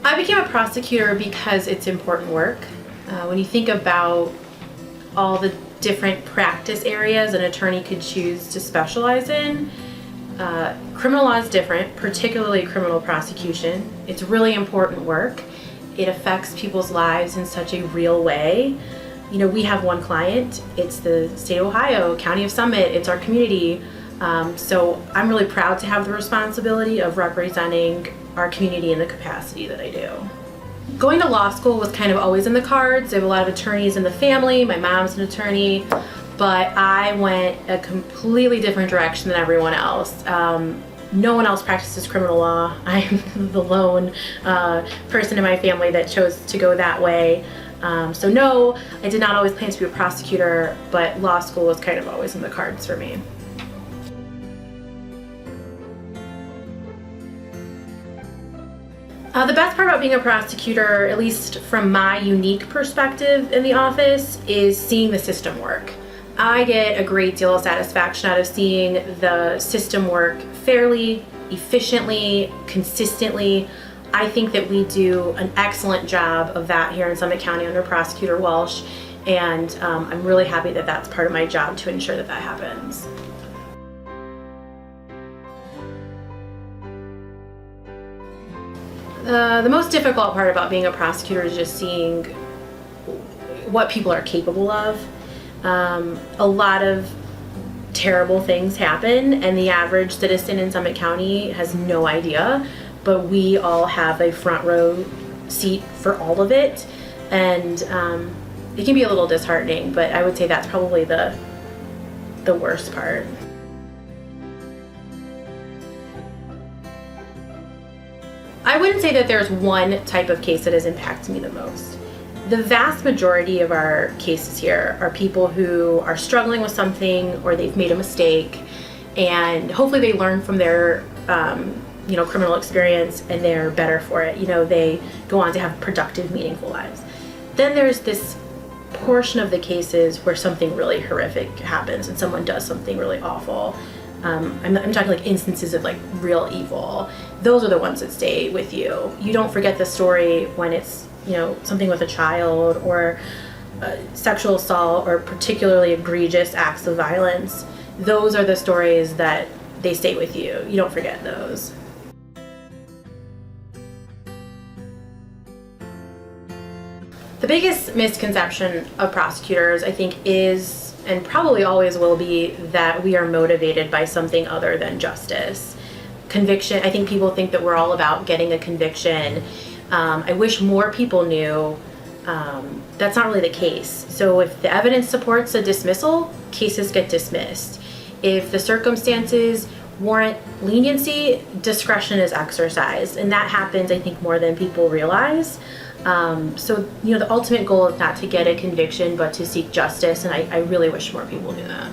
I became a prosecutor because it's important work. When you think about all the different practice areas an attorney could choose to specialize in, criminal law is different, particularly criminal prosecution. It's really important work. It affects people's lives in such a real way. You know, we have one client. It's the state of Ohio, County of Summit. It's our community. So I'm really proud to have the responsibility of representing our community in the capacity that I do. Going to law school was kind of always in the cards. I have a lot of attorneys in the family. My mom's an attorney, but I went a completely different direction than everyone else. No one else practices criminal law. I'm the lone person in my family that chose to go that way. So no, I did not always plan to be a prosecutor, but law school was kind of always in the cards for me. The best part about being a prosecutor, at least from my unique perspective in the office, is seeing the system work. I get a great deal of satisfaction out of seeing the system work fairly, efficiently, consistently. I think that we do an excellent job of that here in Summit County under Prosecutor Walsh, and I'm really happy that that's part of my job to ensure that that happens. The most difficult part about being a prosecutor is just seeing what people are capable of. A lot of terrible things happen, and the average citizen in Summit County has no idea, but we all have a front row seat for all of it, and it can be a little disheartening, but I would say that's probably the worst part. I wouldn't say that there's one type of case that has impacted me the most. The vast majority of our cases here are people who are struggling with something or they've made a mistake, and hopefully they learn from their criminal experience and they're better for it. You know, they go on to have productive, meaningful lives. Then there's this portion of the cases where something really horrific happens and someone does something really awful. I'm talking like instances of like real evil. Those are the ones that stay with you. You don't forget the story when it's, you know, something with a child or sexual assault or particularly egregious acts of violence. Those are the stories that they stay with you. You don't forget those. The biggest misconception of prosecutors, I think, is, and probably always will be, that we are motivated by something other than justice. Conviction, I think people think that we're all about getting a conviction. I wish more people knew that's not really the case. So if the evidence supports a dismissal, cases get dismissed. If the circumstances warrant leniency, discretion is exercised, and that happens, I think, more than people realize. So, you know, the ultimate goal is not to get a conviction, but to seek justice, and I really wish more people knew that.